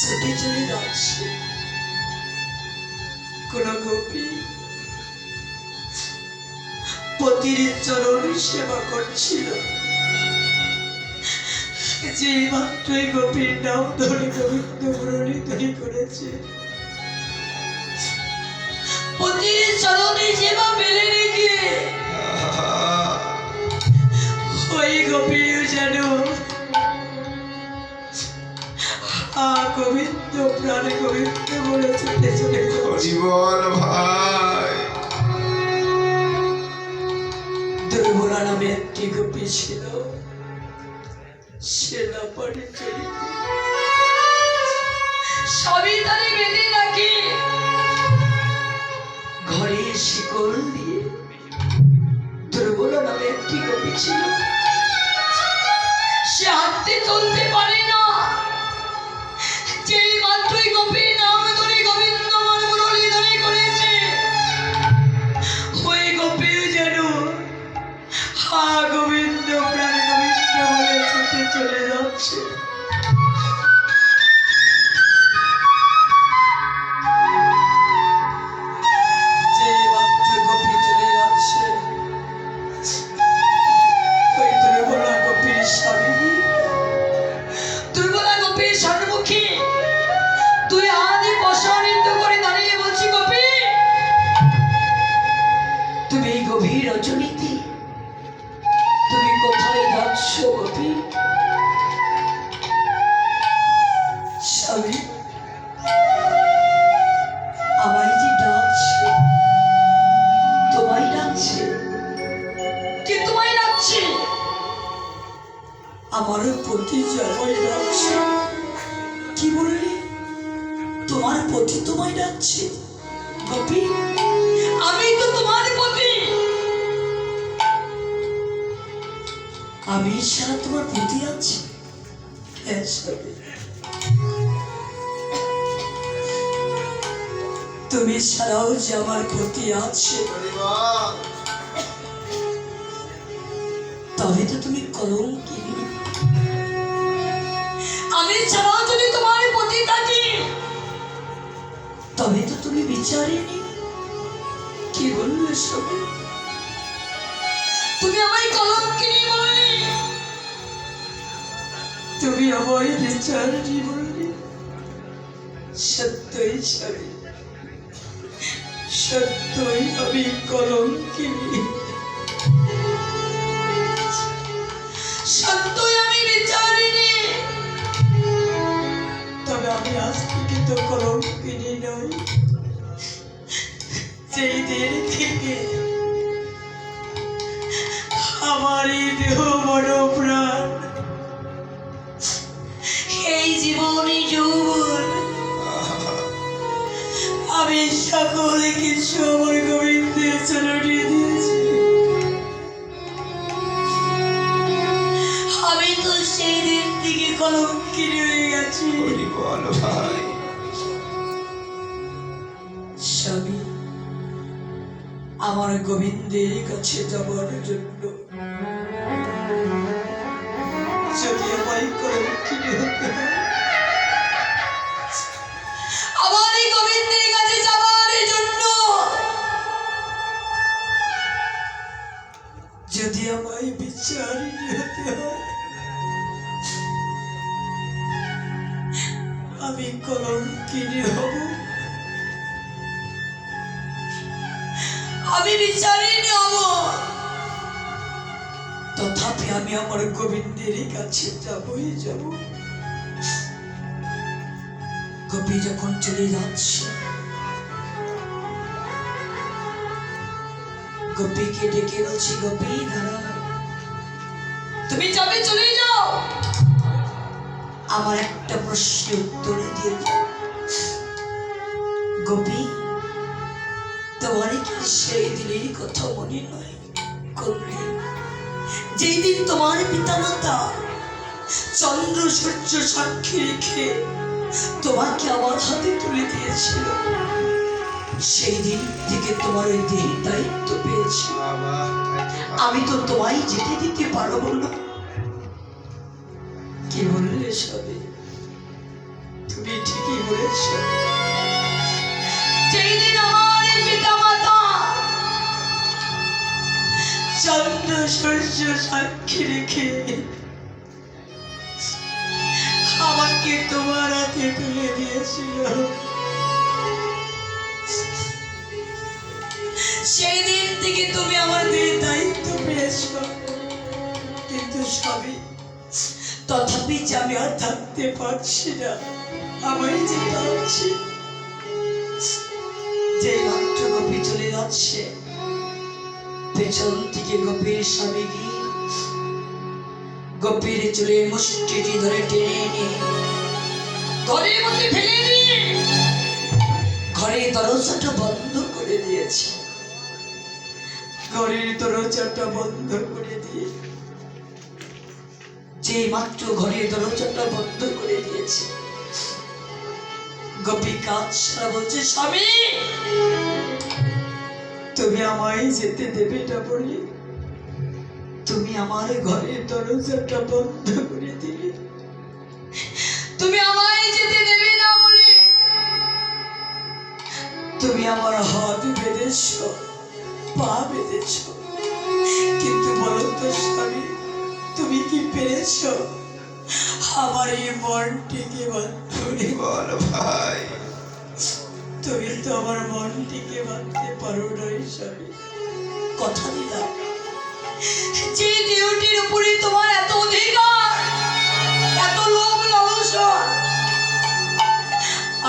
ছুটে চলে যাচ্ছে। কোন গোপী পতির চরণ সেবা করছিল, যে মাত্রই গোপীর নাম ধরে গোবিন্দ মুরলী ধ্বনি করেছে, পতির চরণে সেবা পেলে রেখে ওই গোপীও যেন গোবিন্দ প্রাণে গোবিন্দ বলে ছুটে চলে ভাই। দুর্বলা নামে একটি গোপী ছিল, সে না পারে চলিতে, সবই তারে বেঁধে রাখি ঘরে শিকল দিয়ে। দুর্বলা নামে একটি গোপী ছিল, সে হাঁটতে চলতে পারে না, যেই মাত্রই গোপীর নাম ধরে গোবিন্দ মুরলী ধ্বনি করেছে, ওই গোপীও যেন গোবিন্দ প্রাণে গোবিন্দ বলে ছুটে চলে যাচ্ছে। যে মাত্র গোপী চলে যাচ্ছে, ওই দুর্বলা গোপীর স্বামী, দুর্বলা গোপীর সম্মুখে তুই হাতে প্রসারিত করে দাঁড়িয়ে বলছি, গোপী তুমি এই গভীর রজনীতে তুমি কোথায় যাচ্ছ গোপী? স্বামী আমায় যে ডাকছে, তোমায় ডাকছে, কে তোমায় ডাকছে? আমার পতি আমায় ডাকছে। কি বললি? তোমার পতি তোমায় ডাকছে? গোপী আমি তো তোমার পতি, আমি ছাড়া তোমার পতি আছে? হ্যাঁ স্বামী, তুমি ছাড়াও যে আমার পতি আছে, তবে তো তুমি কলঙ্কিনী। আমি ছাড়াও যদি তোমার পতি থাকে, তবে তো তুমি বিচারিনি। কি বললে সবে? তুমি আমায় কলঙ্কিনী বললে, তুমি আমায় বিচারিনি বললে। সত্যই স্বামী, সত্যই আমি কলঙ্কিনী, সত্যই আমি বিচারিনি। তবে আমি আজ থেকে তো কলঙ্কিনী নই। যেই দিন থেকে আমার এই দেহ বড় প্রাণ, এই জীবনে যৌবন, আমি সকল কিছু আমার গোবিন্দের চরণে দিয়েছি। আমি তো সেই দিন থেকে কলঙ্কিনী হয়ে গেছি। স্বামী আমার গোবিন্দের কাছে যাবার জন্য যদি আমায় কলঙ্কিনী হতে হয়, আমার এই গোবিন্দের কাছে যাবার জন্য যদি আমায় বিচারিনী হতে হয়, আমি কলঙ্কিনী হব, আমি বিচারিনী হব। তথাপি আমি আমার গোবিন্দের কাছে যাবই যাব। গোপী যখন চলে যাচ্ছে, গোপীকে ডেকে বলছি, গোপী দাঁড়াও, তুমি যাবে চলে যাও, আমার একটা প্রশ্নের উত্তর দিয়ে যাও। গোপী তোমার কি সেই দিনের কথা মনে নয়? যেই দিন তোমার পিতামাতা চন্দ্র সূর্য সাক্ষী রেখে তোমাকে আমার হাতে তুলে দিয়েছিল, সেই দিন থেকে তোমার ওই দেহের দায়িত্ব পেয়েছি। আমি তো তোমায় যেতে দিতে পারবো না। কি বললে সবে? তুমি ঠিকই বলেছ। যেই দিন আমার পিতা মাতা চন্দ্র সূর্য সাক্ষী রেখে আমাকে তোমার হাতে তুলে দিয়েছিল, সেই দিন থেকে তুমি আমাদের দায়িত্ব পেয়েছ। কিন্তু স্বামী, তথাপি যে আমি আর থাকতে পারছি না, আমায় যেতে হচ্ছে। যে মাত্র গোপী চলে যাচ্ছে, পেছন থেকে গোপীর স্বামী গিয়ে গোপীর চুলে মুষ্টিটি ধরে টেনে এনে ঘরের মধ্যে ফেলে দিয়ে ঘরের দরজাটা বন্ধ করে দিয়েছে। ঘরের দরজাটা বন্ধ করে দিয়ে যে মাত্র ঘরের দরজাটা বন্ধ করে দিয়েছে, গোপী কাজ সারা বলছে, স্বামী তুমি আমায় যেতে দেবে না বলে তুমি আমার ঘরের দরজাটা বন্ধ করে দিলে। তুমি আমায় যেতে দেবে না বলে তুমি আমার হাত বেঁধেছ, পা বেঁধেছ। কিন্তু বলো তো স্বামী, তুমি কি পেরেছ আমার এই মনটিকে বাঁধতে? বল ভাই, তুমি তো আমার মনটিকে বাঁধতে পারো না স্বামী। কথা দিলাম, যে ডিউটির উপরে তোমার এত অধিকার, এত লোভ লালসা,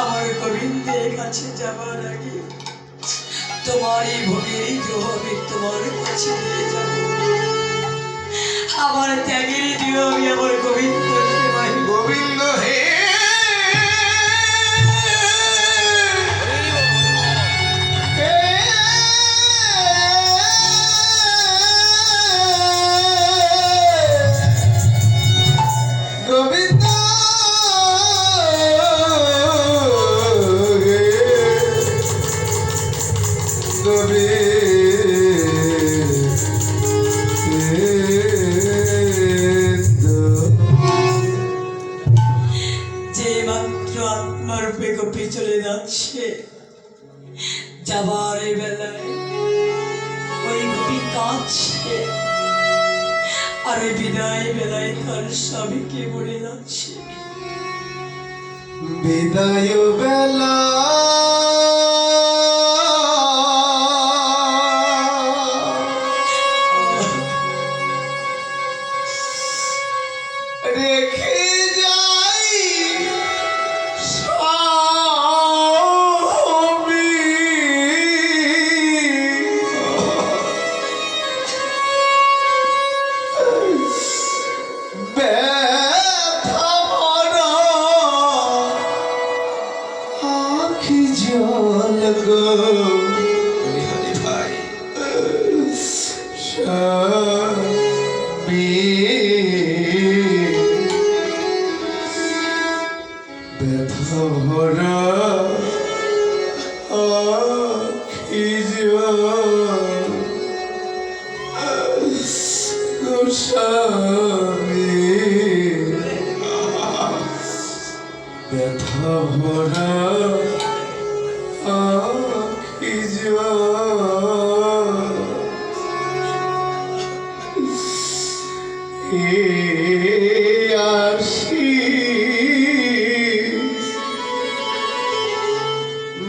আমার গোবিন্দের কাছে যাবার আগে তোমার এই ভোগের দেহ আমি তোমার কাছে নিয়ে যাব। আমার ত্যাগের দেহ আমি আমার গোবিন্দ সেবাই। গোবিন্দ হে চলে যাচ্ছে, যাবার বেলায় ওই গোপী কাঁদছে, আর ওই বিদায় বেলায় তার স্বামীকে বলে যাচ্ছে, বিদায় বেলা রেখে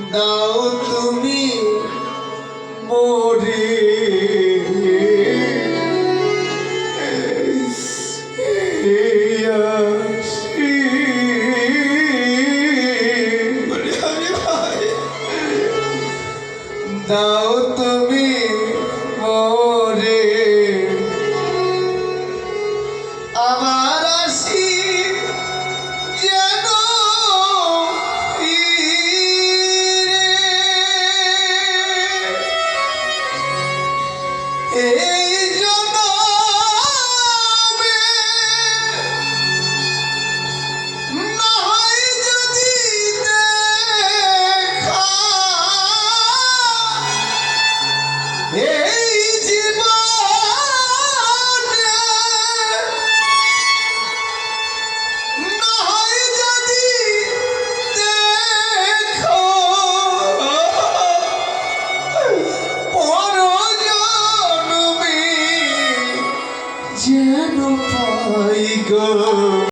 দাও তুমি মোরে দাও তুমি মোরে আমার আসি যেন যেন পাই গো।